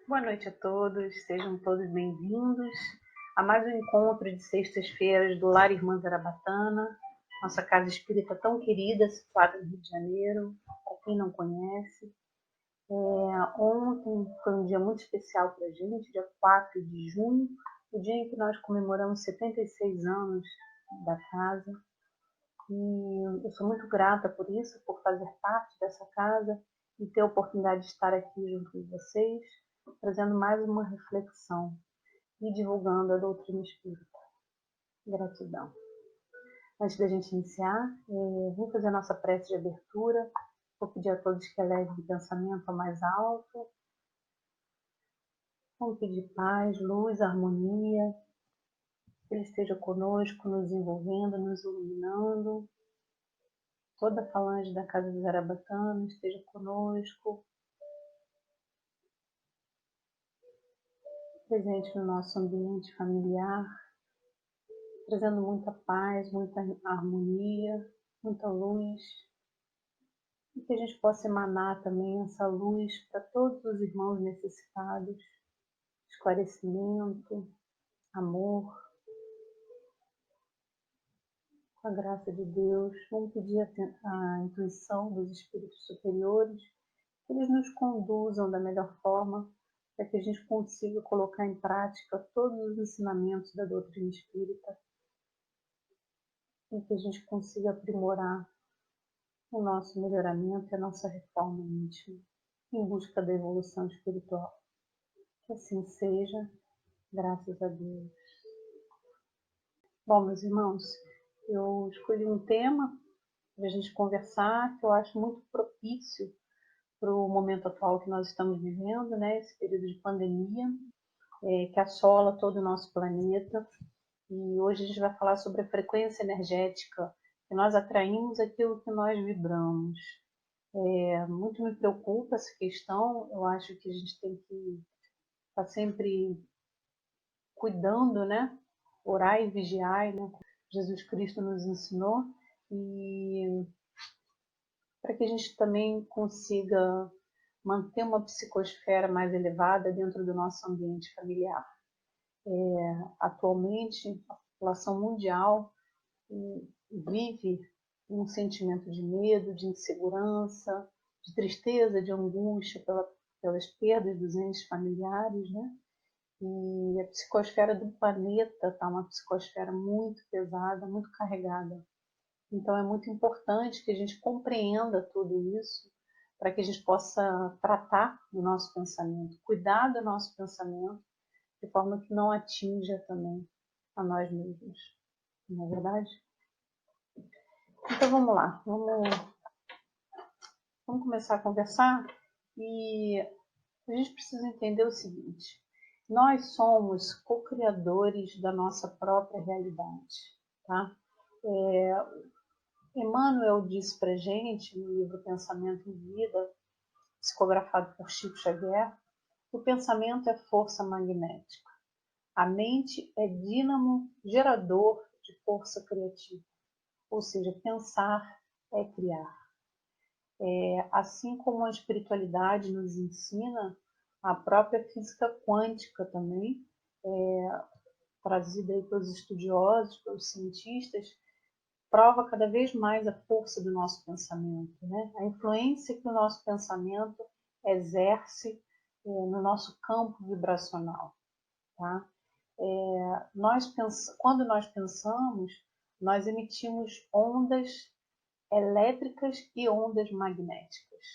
Boa noite a todos, sejam todos bem-vindos a mais um encontro de sextas-feiras do Lar Irmã Zarabatana, nossa casa espírita tão querida, situada no Rio de Janeiro, para quem não conhece. Ontem foi um dia muito especial para a gente, dia 4 de junho, o dia em que nós comemoramos 76 anos da casa. E eu sou muito grata por isso, por fazer parte dessa casa e ter a oportunidade de estar aqui junto com vocês, trazendo mais uma reflexão e divulgando a doutrina espírita. Gratidão. Antes da gente iniciar, vou fazer a nossa prece de abertura. Vou pedir a todos que elevem o pensamento ao mais alto. Vamos pedir paz, luz, harmonia. Que Ele esteja conosco, nos envolvendo, nos iluminando. Toda a falange da Casa de Zarabatana esteja conosco, presente no nosso ambiente familiar, trazendo muita paz, muita harmonia, muita luz, e que a gente possa emanar também essa luz para todos os irmãos necessitados, esclarecimento, amor, com a graça de Deus. Vamos pedir a intuição dos espíritos superiores, que eles nos conduzam da melhor forma, para que a gente consiga colocar em prática todos os ensinamentos da doutrina espírita e que a gente consiga aprimorar o nosso melhoramento e a nossa reforma íntima em busca da evolução espiritual. Que assim seja, graças a Deus. Bom, meus irmãos, eu escolhi um tema para a gente conversar que eu acho muito propício para o momento atual que nós estamos vivendo, né? Esse período de pandemia que assola todo o nosso planeta. E hoje a gente vai falar sobre a frequência energética, que nós atraímos aquilo que nós vibramos. Muito me preocupa essa questão, eu acho que a gente tem que estar sempre cuidando, né? Orar e vigiar, né? Jesus Cristo nos ensinou, e para que a gente também consiga manter uma psicosfera mais elevada dentro do nosso ambiente familiar. Atualmente, a população mundial vive um sentimento de medo, de insegurança, de tristeza, de angústia pelas perdas dos entes familiares, né? E a psicosfera do planeta está uma psicosfera muito pesada, muito carregada. Então é muito importante que a gente compreenda tudo isso para que a gente possa tratar do nosso pensamento, cuidar do nosso pensamento, de forma que não atinja também a nós mesmos. Não é verdade? Então vamos lá, vamos começar a conversar, e a gente precisa entender o seguinte: nós somos co-criadores da nossa própria realidade, tá? Emmanuel disse pra gente no livro Pensamento em Vida, psicografado por Chico Xavier, que o pensamento é força magnética. A mente é dínamo gerador de força criativa, ou seja, pensar é criar. Assim como a espiritualidade nos ensina, a própria física quântica também, trazida aí pelos estudiosos, pelos cientistas, prova cada vez mais a força do nosso pensamento, né? A influência que o nosso pensamento exerce no nosso campo vibracional, tá? Quando nós pensamos, nós emitimos ondas elétricas e ondas magnéticas.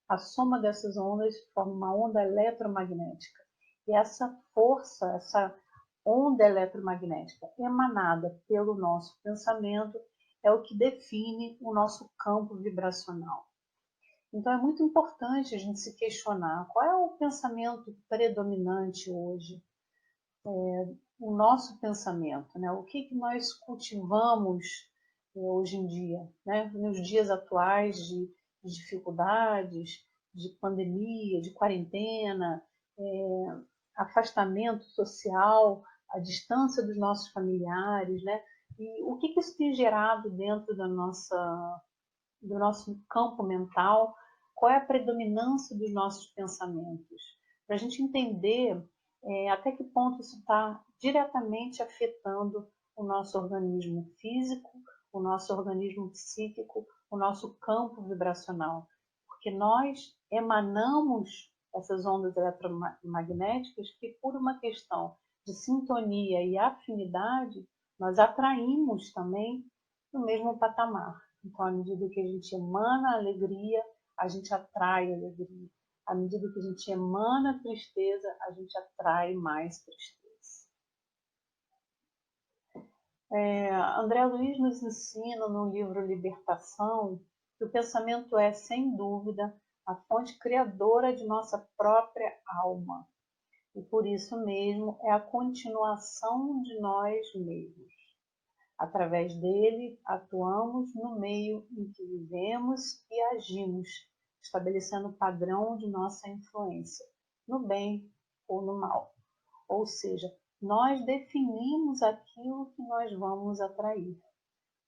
A soma dessas ondas forma uma onda eletromagnética. E essa força, essa onda eletromagnética emanada pelo nosso pensamento é o que define o nosso campo vibracional. Então é muito importante a gente se questionar qual é o pensamento predominante hoje, o nosso pensamento, né? O que nós cultivamos hoje em dia, né? Nos dias atuais de dificuldades, de pandemia, de quarentena, afastamento social, a distância dos nossos familiares, né? E o que isso tem gerado dentro do nosso campo mental? Qual é a predominância dos nossos pensamentos? para a gente entender até que ponto isso está diretamente afetando o nosso organismo físico, o nosso organismo psíquico, o nosso campo vibracional. Porque nós emanamos essas ondas eletromagnéticas que, por uma questão de sintonia e afinidade, nós atraímos também no mesmo patamar. Então, à medida que a gente emana alegria, a gente atrai alegria. À medida que a gente emana tristeza, a gente atrai mais tristeza. André Luiz nos ensina no livro Libertação que o pensamento é, sem dúvida, a fonte criadora de nossa própria alma. E por isso mesmo é a continuação de nós mesmos. Através dele, atuamos no meio em que vivemos e agimos, estabelecendo o padrão de nossa influência, no bem ou no mal. Ou seja, nós definimos aquilo que nós vamos atrair.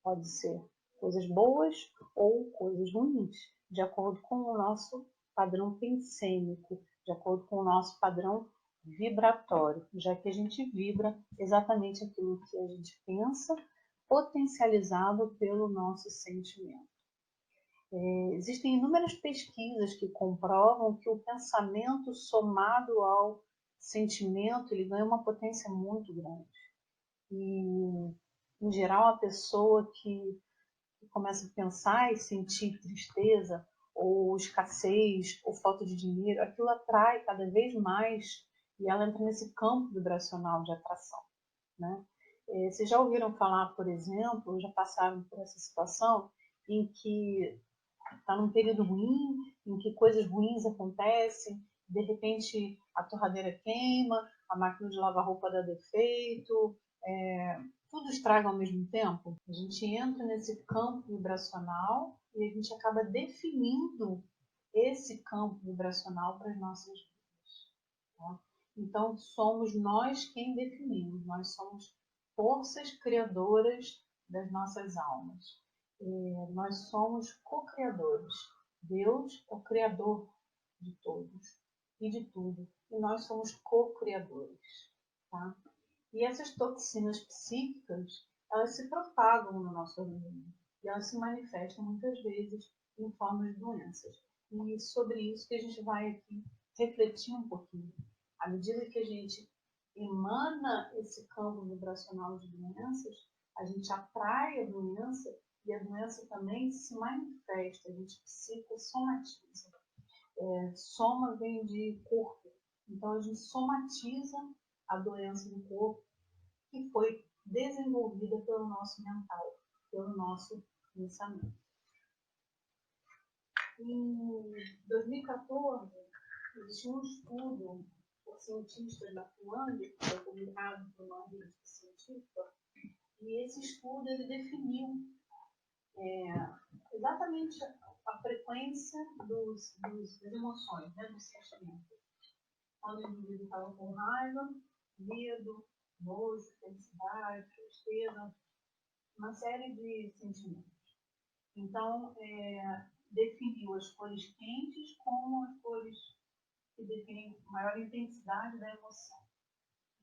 Pode ser coisas boas ou coisas ruins, de acordo com o nosso padrão pensêmico, de acordo com o nosso padrão vibratório, já que a gente vibra exatamente aquilo que a gente pensa, potencializado pelo nosso sentimento. Existem inúmeras pesquisas que comprovam que o pensamento somado ao sentimento, ele ganha uma potência muito grande. E, em geral, a pessoa que começa a pensar e sentir tristeza, ou escassez, ou falta de dinheiro, aquilo atrai cada vez mais e ela entra nesse campo vibracional de atração, né? Vocês já ouviram falar, por exemplo, já passaram por essa situação em que está num período ruim, em que coisas ruins acontecem, de repente a torradeira queima, a máquina de lavar roupa dá defeito, tudo estraga ao mesmo tempo? A gente entra nesse campo vibracional e a gente acaba definindo esse campo vibracional para as nossas vidas. Tá? Então, somos nós quem definimos, nós somos forças criadoras das nossas almas. Nós somos co-criadores. Deus é o criador de todos e de tudo. E nós somos co-criadores. Tá? E essas toxinas psíquicas, elas se propagam no nosso organismo. E elas se manifestam muitas vezes em formas de doenças. E sobre isso que a gente vai aqui refletir um pouquinho. À medida que a gente emana esse campo vibracional de doenças, a gente atrai a doença e a doença também se manifesta, a gente psicossomatiza. Soma vem de corpo, então a gente somatiza a doença do corpo que foi desenvolvida pelo nosso mental, pelo nosso pensamento. Em 2014, existiu um estudo por cientistas da Finlândia, que foi publicado por uma revista científica, e esse estudo ele definiu exatamente a frequência das emoções, né, dos sentimentos. Quando o indivíduo estava com raiva, medo, nojo, felicidade, tristeza, uma série de sentimentos. Então, definiu as cores quentes como as cores que definem maior intensidade da emoção.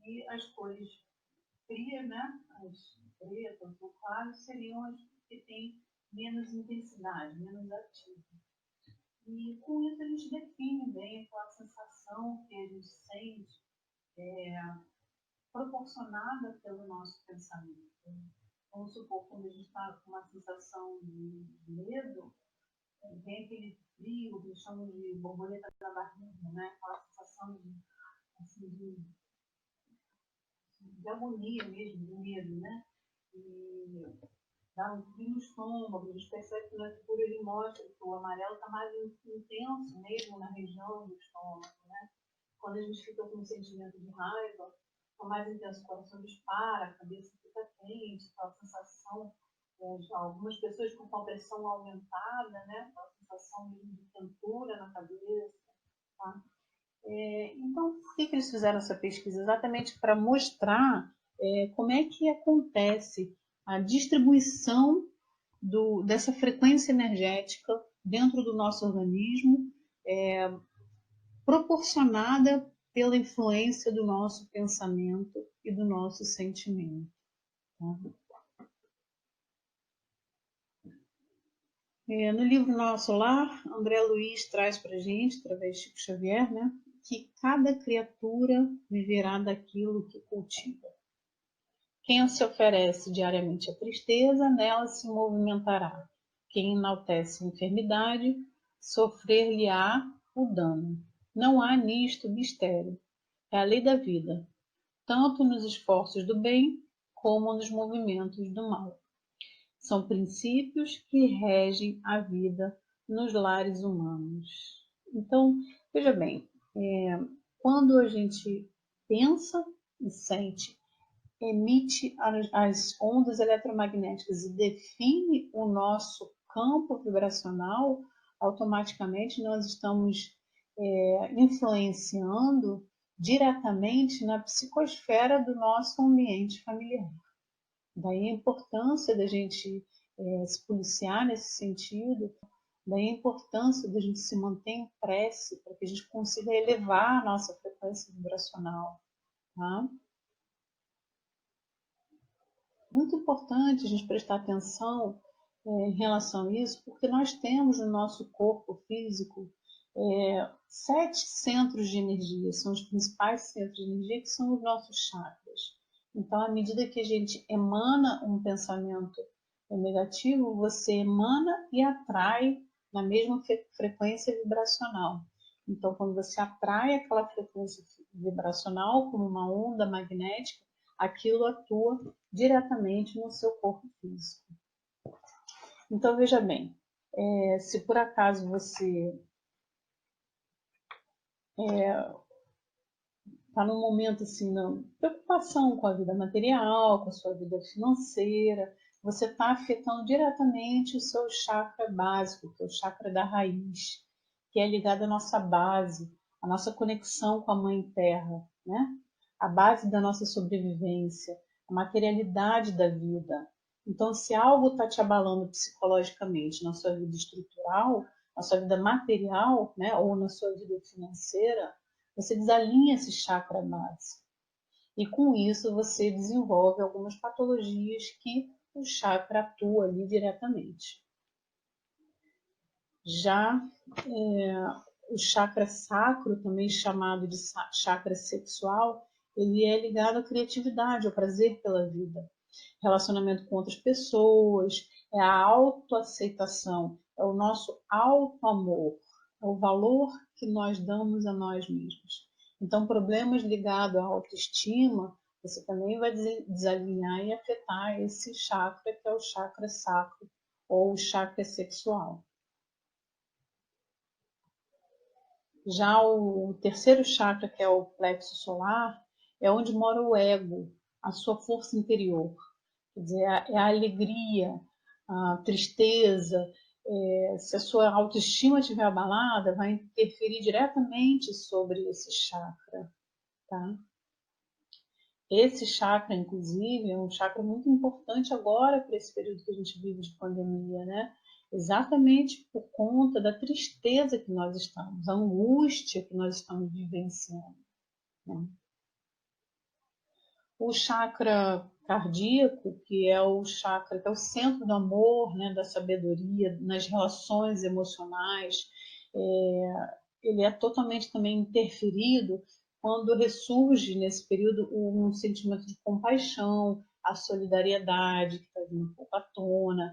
E as cores frias, né, as pretas ou claras, seriam as que têm menos intensidade, menos ativa. E com isso a gente define bem aquela sensação que a gente sente proporcionada pelo nosso pensamento. Vamos supor, quando a gente está com uma sensação de medo, vem aquele frio, que eles chamam de borboleta na barriga, né? Aquela sensação de agonia mesmo, de medo, né? E dá um frio no estômago, a gente percebe que na figura ele mostra que o amarelo está mais intenso mesmo na região do estômago, né? Quando a gente fica com um sentimento de raiva, fica mais intenso, o coração dispara, a cabeça fica quente, aquela sensação, algumas pessoas com a pressão aumentada, né? Aquela sensação mesmo de quentura na cabeça, tá? Então, por que eles fizeram essa pesquisa? Exatamente para mostrar como é que acontece a distribuição dessa frequência energética dentro do nosso organismo, proporcionada pela influência do nosso pensamento e do nosso sentimento. Tá? No livro Nosso Lar, André Luiz traz para a gente, através de Chico Xavier, né, que cada criatura viverá daquilo que cultiva. Quem se oferece diariamente à tristeza, nela se movimentará. Quem enaltece a enfermidade, sofrer-lhe-á o dano. Não há nisto mistério. É a lei da vida, tanto nos esforços do bem como nos movimentos do mal. São princípios que regem a vida nos lares humanos. Então, veja bem, quando a gente pensa e sente, emite as ondas eletromagnéticas e define o nosso campo vibracional, automaticamente nós estamos influenciando diretamente na psicosfera do nosso ambiente familiar. Daí a importância da gente se policiar nesse sentido, daí a importância da gente se manter em prece para que a gente consiga elevar a nossa frequência vibracional. Tá? Muito importante a gente prestar atenção em relação a isso, porque nós temos no nosso corpo físico 7 centros de energia, são os principais centros de energia, que são os nossos chakras. Então, à medida que a gente emana um pensamento negativo, você emana e atrai na mesma frequência vibracional. Então, quando você atrai aquela frequência vibracional como uma onda magnética, aquilo atua diretamente no seu corpo físico. Então, veja bem, se por acaso você está num momento assim, de preocupação com a vida material, com a sua vida financeira, você está afetando diretamente o seu chakra básico, que é o chakra da raiz, que é ligado à nossa base, à nossa conexão com a Mãe Terra, né? A base da nossa sobrevivência, a materialidade da vida. Então, se algo está te abalando psicologicamente na sua vida estrutural, na sua vida material, né, ou na sua vida financeira, você desalinha esse chakra base. E com isso você desenvolve algumas patologias que o chakra atua ali diretamente. Já o chakra sacro, também chamado de chakra sexual, ele é ligado à criatividade, ao prazer pela vida, relacionamento com outras pessoas, é a autoaceitação, é o nosso auto-amor, é o valor que nós damos a nós mesmos. Então, problemas ligados à autoestima, você também vai desalinhar e afetar esse chakra, que é o chakra sacro ou o chakra sexual. Já o terceiro chakra, que é o plexo solar, é onde mora o ego, a sua força interior. Quer dizer, é a alegria, a tristeza. Se a sua autoestima estiver abalada, vai interferir diretamente sobre esse chakra. Tá? Esse chakra, inclusive, é um chakra muito importante agora para esse período que a gente vive de pandemia, né? Exatamente por conta da tristeza que nós estamos, a angústia que nós estamos vivenciando. Né? O chakra cardíaco, que é o chakra, que é o centro do amor, né, da sabedoria, nas relações emocionais, ele é totalmente também interferido quando ressurge nesse período um sentimento de compaixão, a solidariedade que está vindo um pouco à tona,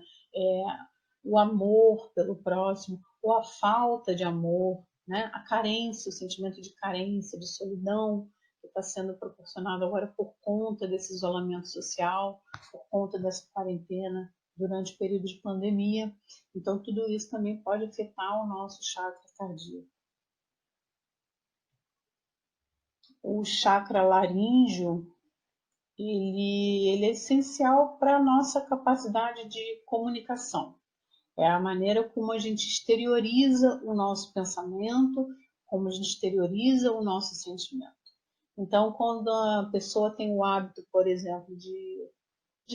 o amor pelo próximo, ou a falta de amor, né? A carência, o sentimento de carência, de solidão, que está sendo proporcionado agora por conta desse isolamento social, por conta dessa quarentena durante o período de pandemia. Então, tudo isso também pode afetar o nosso chakra cardíaco. O chakra laríngeo, ele é essencial para a nossa capacidade de comunicação. É a maneira como a gente exterioriza o nosso pensamento, como a gente exterioriza o nosso sentimento. Então, quando a pessoa tem o hábito, por exemplo, de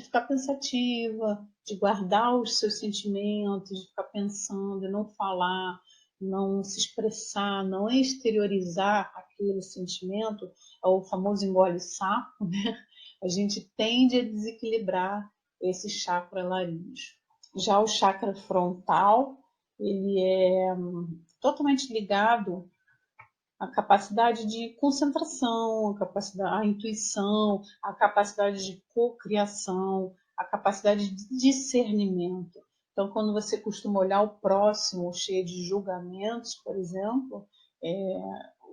ficar pensativa, de guardar os seus sentimentos, de ficar pensando e não falar, não se expressar, não exteriorizar aquele sentimento, é o famoso engole sapo, né? A gente tende a desequilibrar esse chakra laríngeo. Já o chakra frontal, ele é totalmente ligado à capacidade de concentração, a intuição, a capacidade de cocriação, a capacidade de discernimento. Então, quando você costuma olhar o próximo cheio de julgamentos, por exemplo,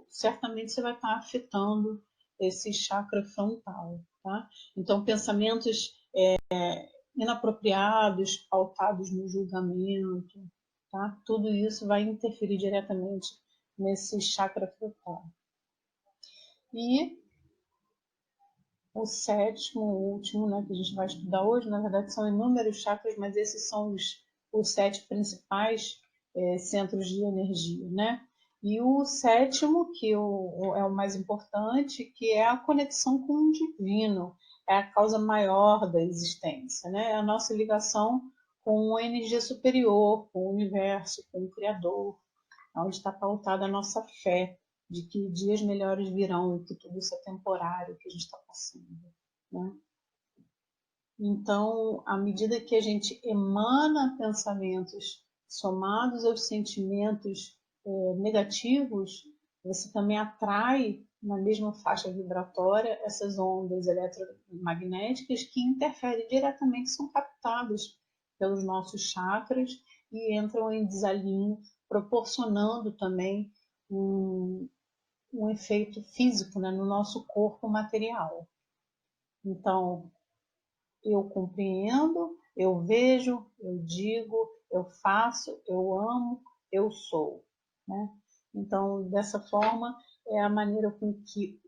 certamente você vai estar afetando esse chakra frontal. Tá? Então, pensamentos inapropriados, pautados no julgamento, tá? Tudo isso vai interferir diretamente nesse chakra frontal. E o sétimo, o último, né, que a gente vai estudar hoje, na verdade são inúmeros chakras, mas esses são os 7 principais centros de energia, né? E o sétimo, que é o mais importante, que é a conexão com o divino, é a causa maior da existência, né? É a nossa ligação com a energia superior, com o universo, com o Criador, onde está pautada a nossa fé de que dias melhores virão, que tudo isso é temporário, que a gente está passando, né? Então, à medida que a gente emana pensamentos somados aos sentimentos negativos, você também atrai na mesma faixa vibratória essas ondas eletromagnéticas que interferem diretamente, são captadas pelos nossos chakras e entram em desalinho, proporcionando também um efeito físico, né, no nosso corpo material. Então, eu compreendo, eu vejo, eu digo, eu faço, eu amo, eu sou, né? Então, dessa forma, é a maneira com que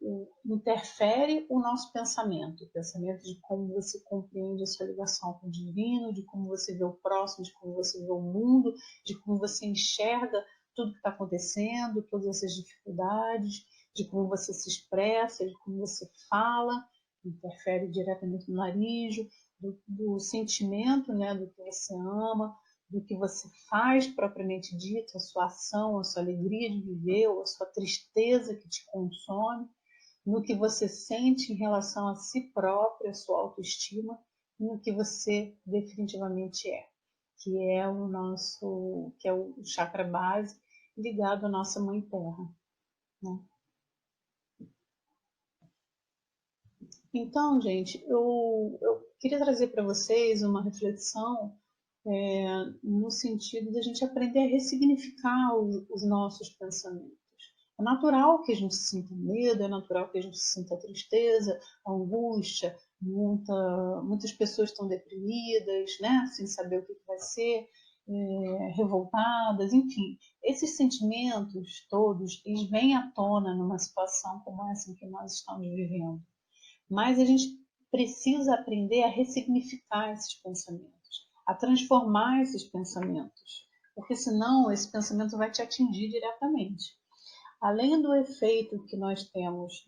interfere o nosso pensamento, o pensamento de como você compreende a sua ligação com o divino, de como você vê o próximo, de como você vê o mundo, de como você enxerga tudo que está acontecendo, todas essas dificuldades, de como você se expressa, de como você fala, interfere diretamente no nariz, do sentimento, né, do que você ama, do que você faz propriamente dito, a sua ação, a sua alegria de viver, ou a sua tristeza que te consome, no que você sente em relação a si próprio, a sua autoestima, e no que você definitivamente é, que é o chakra base ligado à nossa mãe terra, né? Então, gente, eu queria trazer para vocês uma reflexão no sentido de a gente aprender a ressignificar os nossos pensamentos. É natural que a gente sinta medo, é natural que a gente sinta tristeza, angústia, muitas pessoas estão deprimidas, né, sem saber o que vai ser, revoltadas, enfim. Esses sentimentos todos, eles vêm à tona numa situação como essa em que nós estamos vivendo. Mas a gente precisa aprender a ressignificar esses pensamentos, a transformar esses pensamentos, porque senão esse pensamento vai te atingir diretamente. Além do efeito que nós temos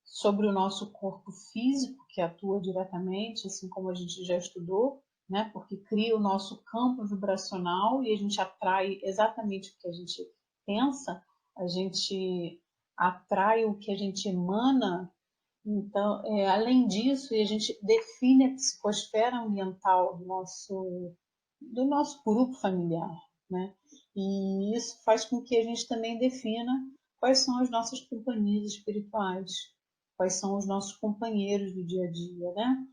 sobre o nosso corpo físico, que atua diretamente, assim como a gente já estudou, né? Porque cria o nosso campo vibracional e a gente atrai exatamente o que a gente pensa, a gente atrai o que a gente emana. Então, além disso, a gente define a psicosfera ambiental do nosso grupo familiar, né? E isso faz com que a gente também defina quais são as nossas companhias espirituais, quais são os nossos companheiros do dia a dia, né?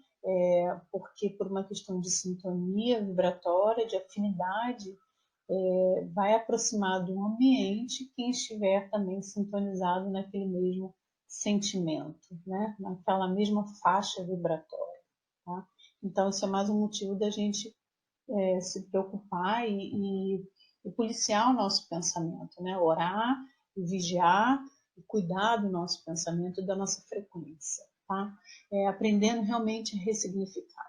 Porque por uma questão de sintonia vibratória, de afinidade, vai aproximar do ambiente quem estiver também sintonizado naquele mesmo sentimento, né? Naquela mesma faixa vibratória. Tá? Então, isso é mais um motivo da gente se preocupar e policiar o nosso pensamento, né? Orar, vigiar e cuidar do nosso pensamento e da nossa frequência, tá? Aprendendo realmente a ressignificar.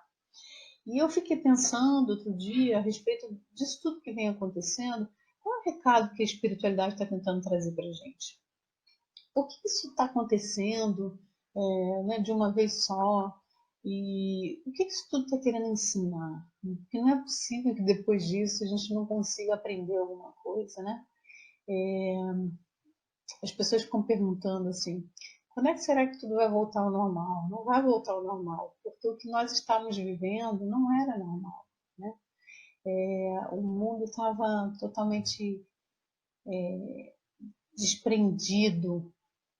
E eu fiquei pensando outro dia a respeito disso tudo que vem acontecendo, qual é o recado que a espiritualidade está tentando trazer para a gente? Por que isso está acontecendo né, de uma vez só? E o que isso tudo está querendo ensinar? Porque não é possível que depois disso a gente não consiga aprender alguma coisa, né? As pessoas ficam perguntando assim, quando é que será que tudo vai voltar ao normal? Não vai voltar ao normal, porque o que nós estávamos vivendo não era normal, né? O mundo estava totalmente desprendido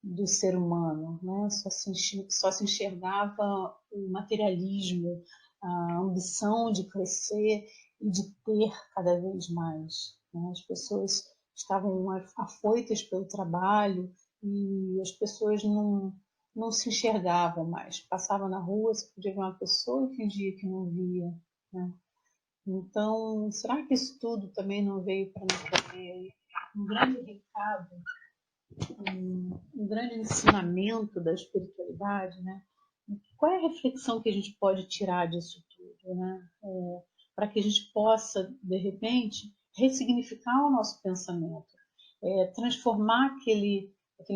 do ser humano, né? Só se enxergava o materialismo, a ambição de crescer e de ter cada vez mais, né? As pessoas estavam afoitas pelo trabalho e as pessoas não se enxergavam mais. Passava na rua, você podia ver uma pessoa e fingia que não via, né? Então, será que isso tudo também não veio para nos trazer um grande recado, um grande ensinamento da espiritualidade, né? Qual é a reflexão que a gente pode tirar disso tudo, né? Para que a gente possa, de repente, ressignificar o nosso pensamento, transformar aquele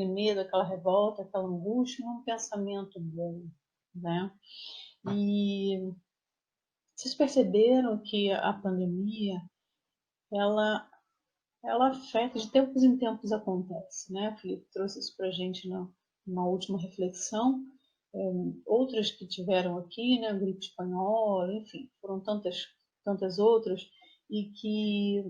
medo, aquela revolta, aquela angústia num pensamento bom, né? E vocês perceberam que a pandemia, ela afeta, de tempos em tempos acontece, né? O Felipe trouxe isso para a gente numa última reflexão. Outras que tiveram aqui, né? A gripe espanhola, enfim, foram tantas outras, e que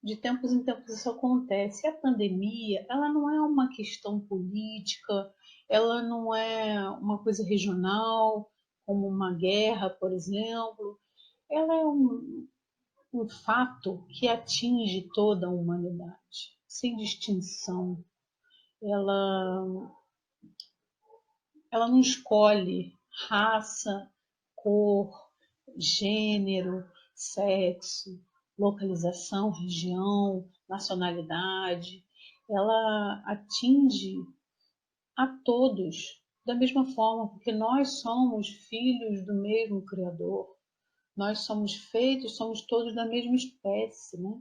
de tempos em tempos isso acontece. E a pandemia, ela não é uma questão política, ela não é uma coisa regional, como uma guerra, por exemplo. Ela é um fato que atinge toda a humanidade, sem distinção. Ela, ela não escolhe raça, cor, gênero, sexo, localização, região, nacionalidade. Ela atinge a todos da mesma forma, porque nós somos filhos do mesmo Criador. Nós somos feitos, somos todos da mesma espécie, né?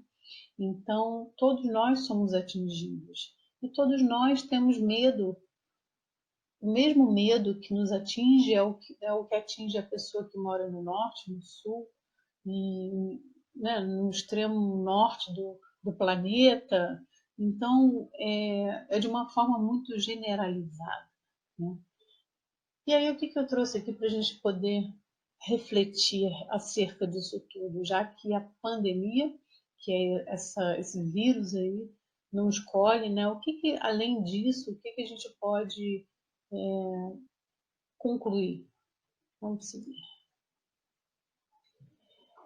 Então, todos nós somos atingidos. E todos nós temos medo. O mesmo medo que nos atinge é o que atinge a pessoa que mora no norte, no sul, e, né, no extremo norte do planeta. Então, é de uma forma muito generalizada, né? E aí, o que eu trouxe aqui para a gente poder refletir acerca disso tudo, já que a pandemia, que é esse vírus aí, não escolhe, né? Além disso, o que a gente pode concluir? Vamos seguir.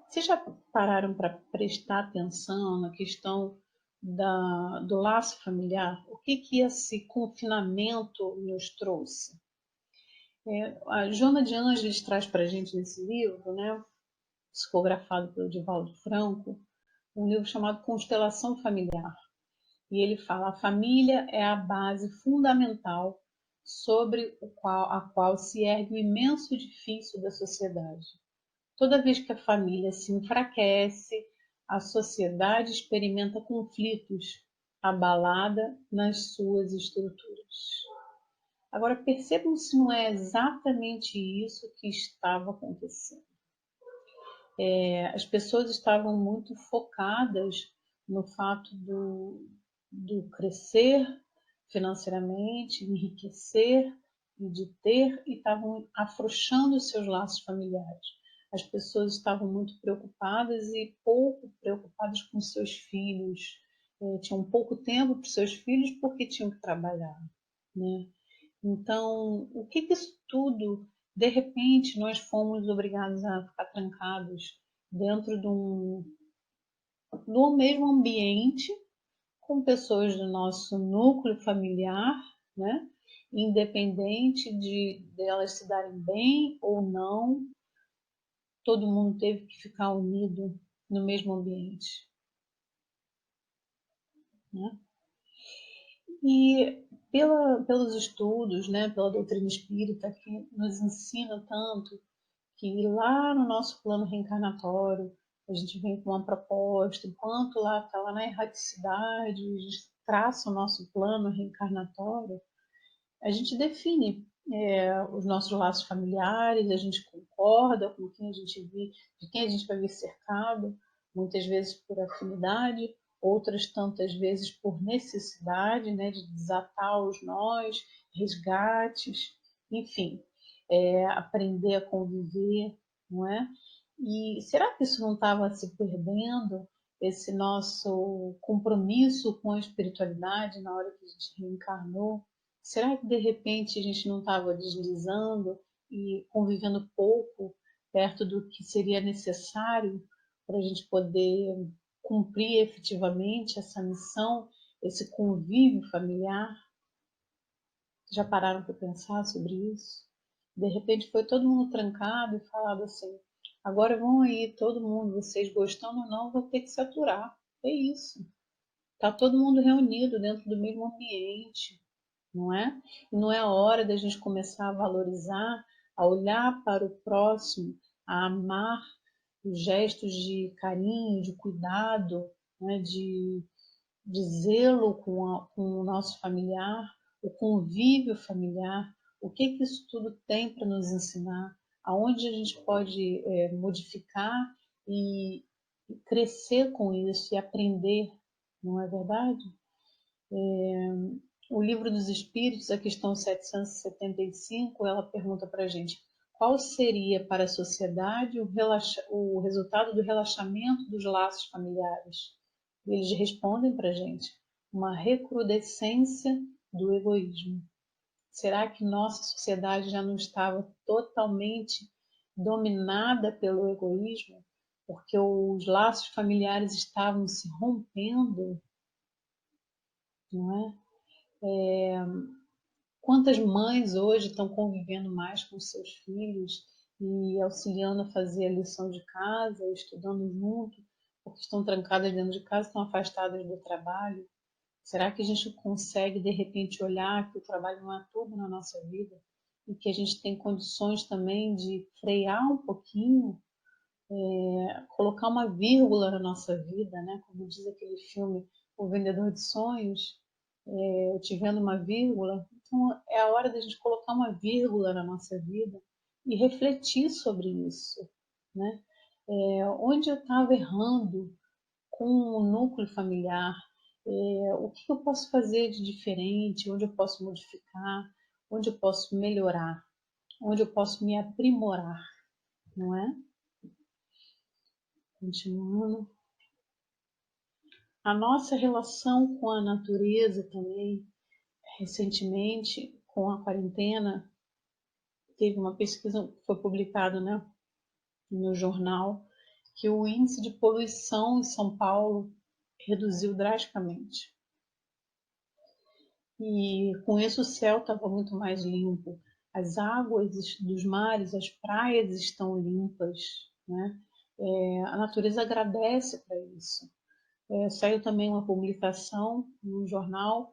Vocês já pararam para prestar atenção na questão do laço familiar? O que esse confinamento nos trouxe? A Joana de Ângeles traz para a gente nesse livro, né, psicografado pelo Divaldo Franco, um livro chamado Constelação Familiar. E ele fala: a família é a base fundamental sobre a qual se ergue o imenso edifício da sociedade. Toda vez que a família se enfraquece, a sociedade experimenta conflitos, abalada nas suas estruturas. Agora, percebam se não é exatamente isso que estava acontecendo. As pessoas estavam muito focadas no fato do crescer financeiramente, enriquecer e de ter, e estavam afrouxando os seus laços familiares. As pessoas estavam muito preocupadas e pouco preocupadas com seus filhos. Tinham pouco tempo para os seus filhos porque tinham que trabalhar, né? Então, o que isso tudo, de repente, nós fomos obrigados a ficar trancados dentro do mesmo ambiente, com pessoas do nosso núcleo familiar, né? Independente de elas se darem bem ou não, todo mundo teve que ficar unido no mesmo ambiente, né? E pelos estudos, né, pela doutrina espírita, que nos ensina tanto que lá no nosso plano reencarnatório a gente vem com uma proposta, enquanto lá está lá na erraticidade, a gente traça o nosso plano reencarnatório, a gente define os nossos laços familiares, a gente concorda com quem a gente vive, de quem a gente vai ver cercado, muitas vezes por afinidade, outras tantas vezes por necessidade, né, de desatar os nós, resgates, enfim, aprender a conviver, não é? E será que isso não estava se perdendo, esse nosso compromisso com a espiritualidade na hora que a gente reencarnou? Será que de repente a gente não estava deslizando e convivendo pouco perto do que seria necessário para a gente poder cumprir efetivamente essa missão, esse convívio familiar? Já pararam para pensar sobre isso? De repente foi todo mundo trancado e falado assim: agora vão aí todo mundo, vocês gostando ou não, vão ter que se aturar. É isso. Tá todo mundo reunido dentro do mesmo ambiente, não é? E não é a hora da gente começar a valorizar, a olhar para o próximo, a amar os gestos de carinho, de cuidado, né? de zelo com o nosso familiar, o convívio familiar, o que isso tudo tem para nos ensinar, aonde a gente pode modificar e crescer com isso e aprender, não é verdade? O Livro dos Espíritos, a questão 775, ela pergunta para a gente qual seria para a sociedade o resultado do relaxamento dos laços familiares. E eles respondem para a gente uma recrudescência do egoísmo. Será que nossa sociedade já não estava totalmente dominada pelo egoísmo? Porque os laços familiares estavam se rompendo, não é? Quantas mães hoje estão convivendo mais com seus filhos e auxiliando a fazer a lição de casa, estudando junto, porque estão trancadas dentro de casa, estão afastadas do trabalho? Será que a gente consegue, de repente, olhar que o trabalho não é tudo na nossa vida e que a gente tem condições também de frear um pouquinho, colocar uma vírgula na nossa vida, né? Como diz aquele filme O Vendedor de Sonhos, eu te vendo uma vírgula. Então, é a hora da gente colocar uma vírgula na nossa vida e refletir sobre isso, né? Onde eu estava errando com o núcleo familiar, o que eu posso fazer de diferente, onde eu posso modificar, onde eu posso melhorar, onde eu posso me aprimorar, não é? Continuando. A nossa relação com a natureza também, recentemente, com a quarentena, teve uma pesquisa que foi publicada, né, no jornal, que o índice de poluição em São Paulo reduziu drasticamente. E com isso o céu estava muito mais limpo. As águas dos mares, as praias estão limpas, né? A natureza agradece para isso. Saiu também uma publicação no jornal,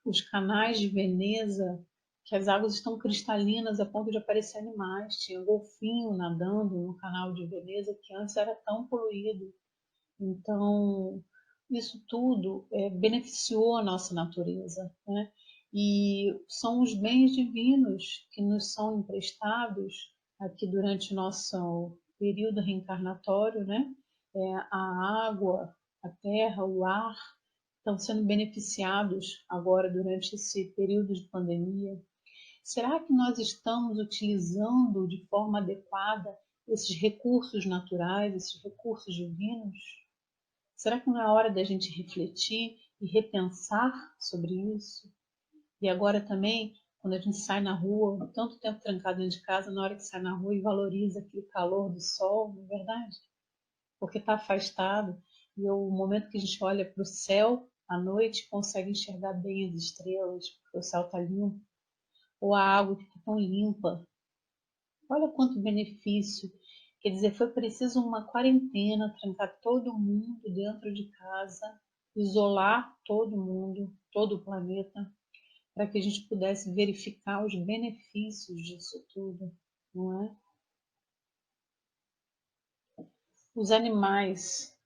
os canais de Veneza, que as águas estão cristalinas a ponto de aparecer animais. Tinha golfinho nadando no canal de Veneza, que antes era tão poluído. Então, isso tudo beneficiou a nossa natureza, né? E são os bens divinos que nos são emprestados aqui durante o nosso período reencarnatório, né? A água, a terra, o ar, estão sendo beneficiados agora durante esse período de pandemia. Será que nós estamos utilizando de forma adequada esses recursos naturais, esses recursos divinos? Será que não é hora da gente refletir e repensar sobre isso? E agora também, quando a gente sai na rua, tanto tempo trancado dentro de casa, na hora que sai na rua e valoriza aquele calor do sol, não é verdade? Porque está afastado e o momento que a gente olha para o céu à noite consegue enxergar bem as estrelas, porque o céu está limpo, ou a água que está tão limpa. Olha quanto benefício. Quer dizer, foi preciso uma quarentena, trancar todo mundo dentro de casa, isolar todo mundo, todo o planeta, para que a gente pudesse verificar os benefícios disso tudo, não é? Os animais,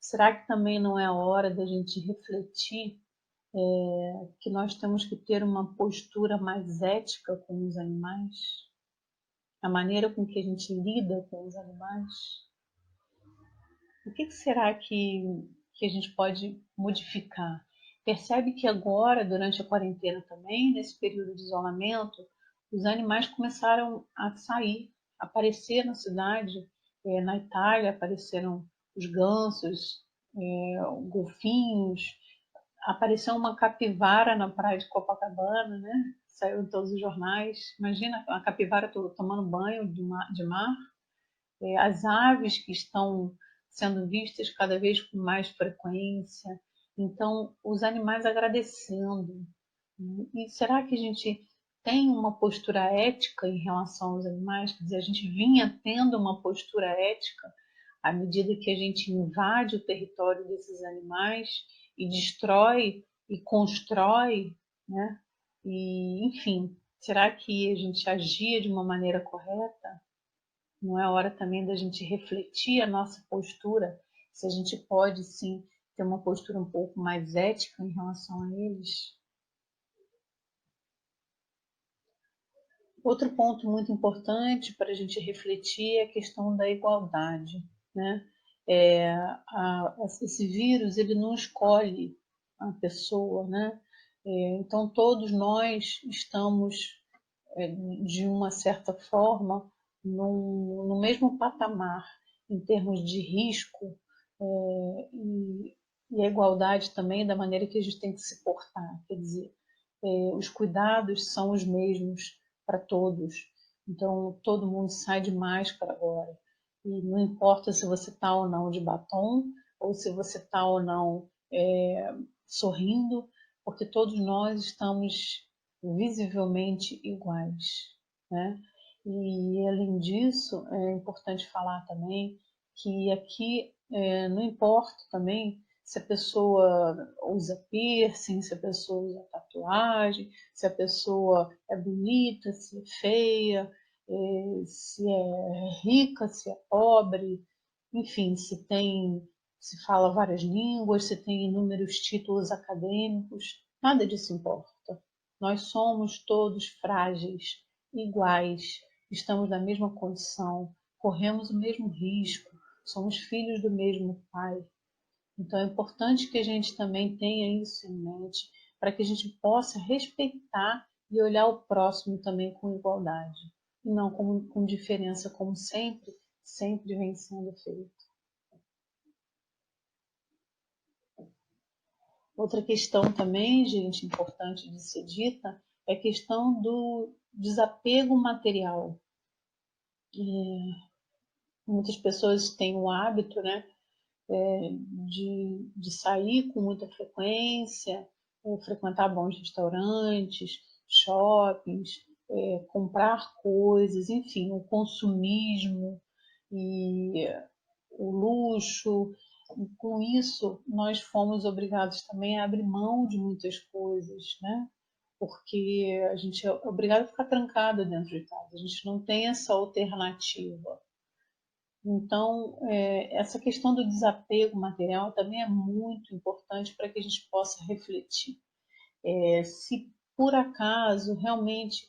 será que também não é a hora da gente refletir que nós temos que ter uma postura mais ética com os animais, a maneira com que a gente lida com os animais. O que será que a gente pode modificar? Percebe que agora, durante a quarentena também, nesse período de isolamento, os animais começaram a sair, a aparecer na cidade. Na Itália apareceram os gansos, golfinhos, apareceu uma capivara na praia de Copacabana, né? Saiu em todos os jornais. Imagina a capivara tomando banho de mar. As aves que estão sendo vistas cada vez com mais frequência. Então, os animais agradecendo. E será que a gente tem uma postura ética em relação aos animais? Quer dizer, a gente vinha tendo uma postura ética à medida que a gente invade o território desses animais e destrói e constrói, né? E, enfim, será que a gente agia de uma maneira correta? Não é hora também da gente refletir a nossa postura, se a gente pode sim ter uma postura um pouco mais ética em relação a eles? Outro ponto muito importante para a gente refletir é a questão da igualdade, né? Esse vírus ele não escolhe a pessoa, né? Então todos nós estamos de uma certa forma no mesmo patamar em termos de risco, e a igualdade também da maneira que a gente tem que se portar, quer dizer, os cuidados são os mesmos para todos. Então, todo mundo sai de máscara agora. E não importa se você está ou não de batom, ou se você está ou não sorrindo, porque todos nós estamos visivelmente iguais, né? E, além disso, é importante falar também que aqui não importa também se a pessoa usa piercing, se a pessoa usa tatuagem, se a pessoa é bonita, se é feia, se é rica, se é pobre, enfim, se fala várias línguas, se tem inúmeros títulos acadêmicos, nada disso importa. Nós somos todos frágeis, iguais, estamos na mesma condição, corremos o mesmo risco, somos filhos do mesmo pai. Então é importante que a gente também tenha isso em mente, para que a gente possa respeitar e olhar o próximo também com igualdade, e não com diferença, como sempre vem sendo feito. Outra questão também, gente, importante de ser dita, é a questão do desapego material. Muitas pessoas têm o hábito, né, de sair com muita frequência, frequentar bons restaurantes, shoppings, comprar coisas, enfim, o consumismo e o luxo. E com isso, nós fomos obrigados também a abrir mão de muitas coisas, né? Porque a gente é obrigado a ficar trancado dentro de casa, a gente não tem essa alternativa. Então, essa questão do desapego material também é muito importante para que a gente possa refletir. Se por acaso realmente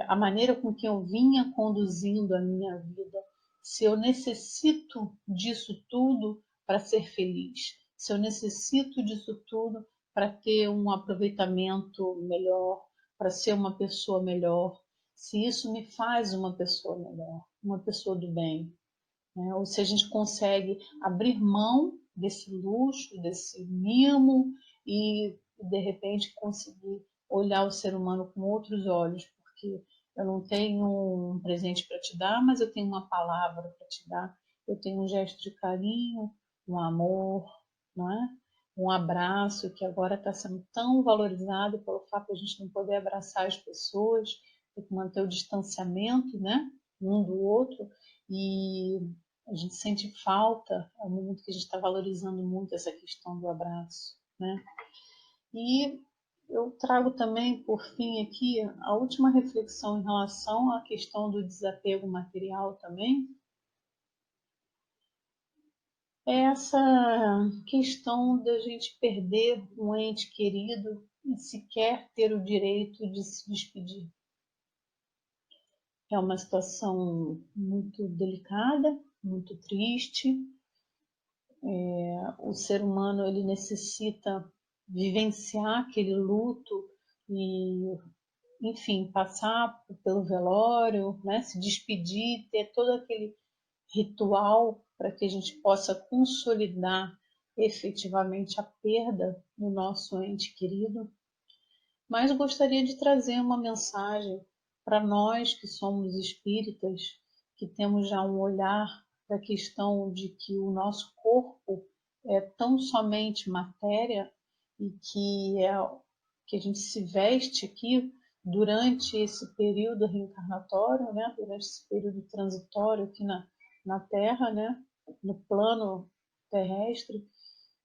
a maneira com que eu vinha conduzindo a minha vida, se eu necessito disso tudo para ser feliz, se eu necessito disso tudo para ter um aproveitamento melhor, para ser uma pessoa melhor, se isso me faz uma pessoa melhor, uma pessoa do bem, né? Ou se a gente consegue abrir mão desse luxo, desse mimo e de repente conseguir olhar o ser humano com outros olhos, porque eu não tenho um presente para te dar, mas eu tenho uma palavra para te dar, eu tenho um gesto de carinho, um amor, não é? Um abraço que agora está sendo tão valorizado pelo fato de a gente não poder abraçar as pessoas, ter que manter o distanciamento, né, um do outro, e a gente sente falta, é um momento que a gente está valorizando muito essa questão do abraço, né? E eu trago também, por fim, aqui a última reflexão em relação à questão do desapego material também, é essa questão da gente perder um ente querido e sequer ter o direito de se despedir. É uma situação muito delicada, muito triste. O ser humano ele necessita vivenciar aquele luto e, enfim, passar pelo velório, né, se despedir, ter todo aquele ritual para que a gente possa consolidar efetivamente a perda do nosso ente querido. Mas gostaria de trazer uma mensagem para nós que somos espíritas, que temos já um olhar da questão de que o nosso corpo é tão somente matéria e que a gente se veste aqui durante esse período reencarnatório, né? Durante esse período transitório aqui na Terra, né? No plano terrestre.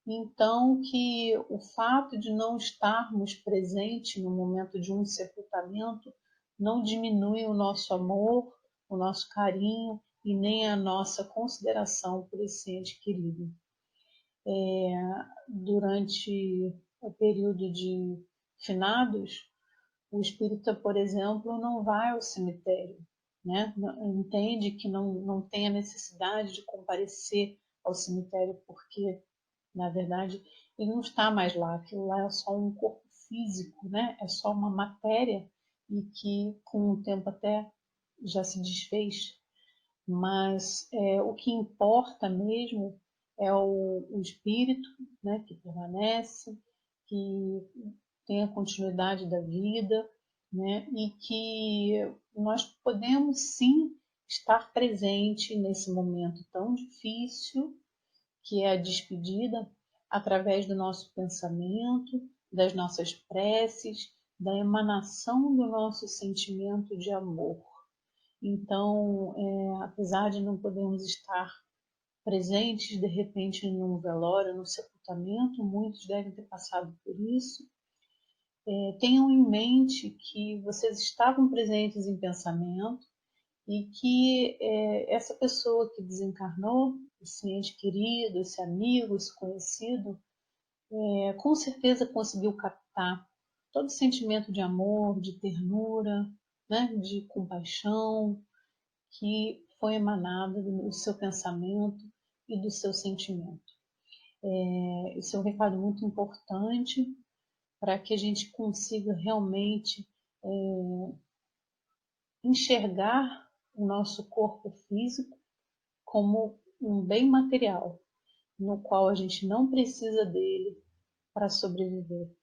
Então, que o fato de não estarmos presentes no momento de um sepultamento não diminui o nosso amor, o nosso carinho e nem a nossa consideração por esse ente querido. Durante o período de finados, o espírita, por exemplo, não vai ao cemitério, né? Entende que não tem a necessidade de comparecer ao cemitério porque na verdade, ele não está mais lá, aquilo lá é só um corpo físico, né? É só uma matéria e que com o tempo até já se desfez. Mas o que importa mesmo é o espírito, né? Que permanece, que tem a continuidade da vida, né? E que nós podemos sim estar presente nesse momento tão difícil que é a despedida, através do nosso pensamento, das nossas preces, da emanação do nosso sentimento de amor. Então, apesar de não podermos estar presentes de repente num velório, num sepultamento, muitos devem ter passado por isso. Tenham em mente que vocês estavam presentes em pensamento e que essa pessoa que desencarnou, esse ente querido, esse amigo, esse conhecido, com certeza conseguiu captar todo o sentimento de amor, de ternura, né, de compaixão que foi emanado do seu pensamento e do seu sentimento. Esse é um recado muito importante para que a gente consiga realmente enxergar o nosso corpo físico como um bem material, no qual a gente não precisa dele para sobreviver.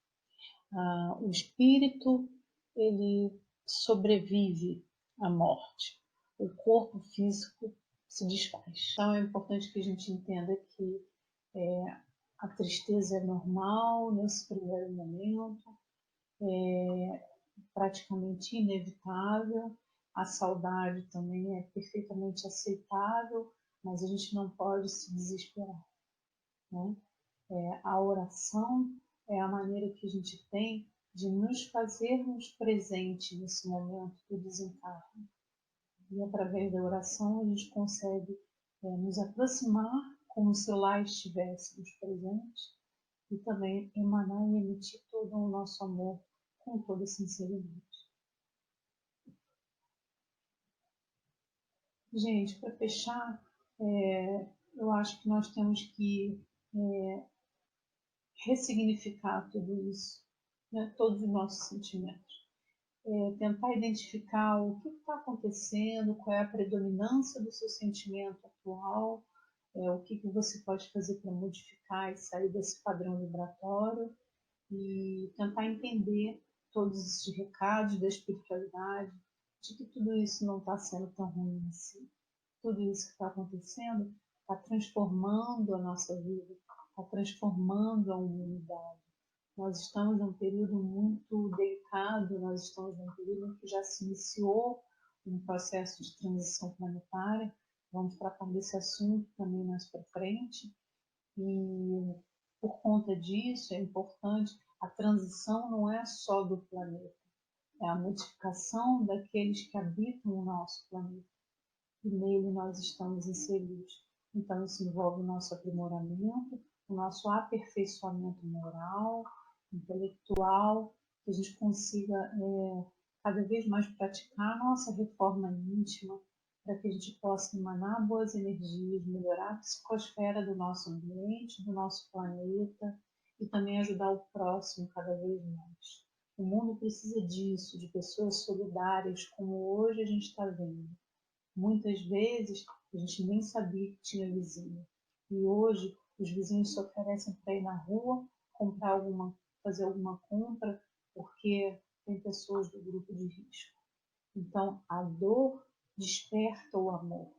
O espírito, ele sobrevive à morte. O corpo físico se desfaz. Então é importante que a gente entenda que a tristeza é normal nesse primeiro momento, praticamente inevitável. A saudade também é perfeitamente aceitável, mas a gente não pode se desesperar, né? A oração é a maneira que a gente tem de nos fazermos presentes nesse momento do desencarne. E através da oração a gente consegue nos aproximar como se lá estivéssemos presentes e também emanar e emitir todo o nosso amor com toda sinceridade. Gente, para fechar, eu acho que nós temos que ressignificar tudo isso, né? Todos os nossos sentimentos. Tentar identificar o que está acontecendo, qual é a predominância do seu sentimento atual, o que você pode fazer para modificar e sair desse padrão vibratório e tentar entender todos esses recados da espiritualidade, de que tudo isso não está sendo tão ruim assim. Tudo isso que está acontecendo está transformando a nossa vida, está transformando a humanidade. Nós estamos num período muito delicado, nós estamos num período em que já se iniciou um processo de transição planetária. Vamos tratar desse assunto também mais para frente. E por conta disso é importante, a transição não é só do planeta, é a modificação daqueles que habitam o nosso planeta. E nele nós estamos inseridos. Então, isso envolve o nosso aprimoramento, o nosso aperfeiçoamento moral, intelectual, que a gente consiga cada vez mais praticar a nossa reforma íntima, para que a gente possa emanar boas energias, melhorar a psicosfera do nosso ambiente, do nosso planeta e também ajudar o próximo cada vez mais. O mundo precisa disso, de pessoas solidárias, como hoje a gente está vendo. Muitas vezes a gente nem sabia que tinha vizinho. E hoje os vizinhos se oferecem para ir na rua, fazer alguma compra, porque tem pessoas do grupo de risco. Então a dor desperta o amor.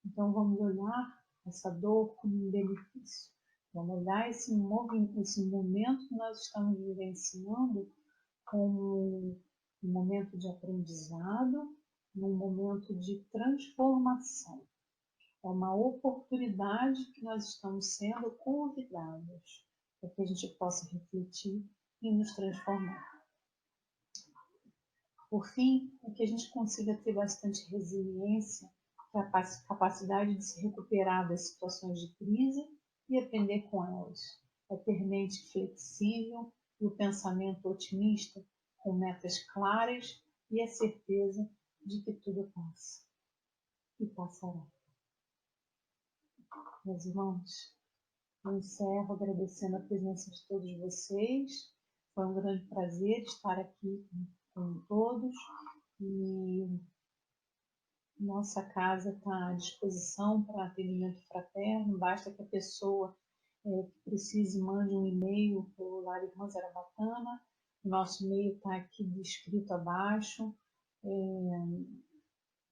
Então vamos olhar essa dor como um benefício. Vamos olhar esse momento que nós estamos vivenciando como um momento de aprendizado, num momento de transformação. É uma oportunidade que nós estamos sendo convidados para que a gente possa refletir e nos transformar. Por fim, é que a gente consiga ter bastante resiliência, capacidade de se recuperar das situações de crise e aprender com elas. É ter mente flexível e o pensamento otimista, com metas claras e a certeza de que tudo passa e passará. Meus irmãos, eu encerro agradecendo a presença de todos vocês. Foi um grande prazer estar aqui com todos e nossa casa está à disposição para atendimento fraterno. Basta que a pessoa que precise mande um e-mail para o Lar Irmã Zarabatana. Nosso e-mail está aqui descrito abaixo.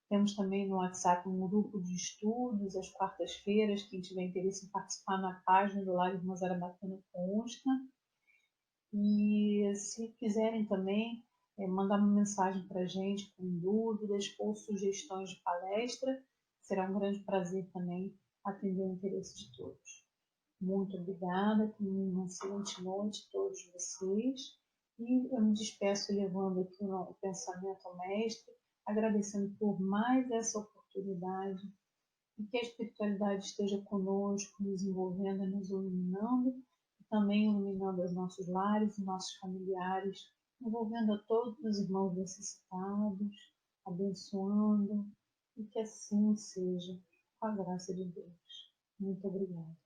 Temos também no WhatsApp um grupo de estudos às quartas-feiras. Quem tiver interesse em participar na página do Lar Irmã Zarabatana consta. E se quiserem também mandar uma mensagem para a gente com dúvidas ou sugestões de palestra, será um grande prazer também atender o interesse de todos. Muito obrigada, tenham uma excelente noite a todos vocês. E eu me despeço levando aqui o pensamento ao mestre, agradecendo por mais essa oportunidade e que a espiritualidade esteja conosco, nos envolvendo, nos iluminando, e também iluminando os nossos lares e nossos familiares, envolvendo a todos os irmãos necessitados, abençoando, e que assim seja, com a graça de Deus. Muito obrigada.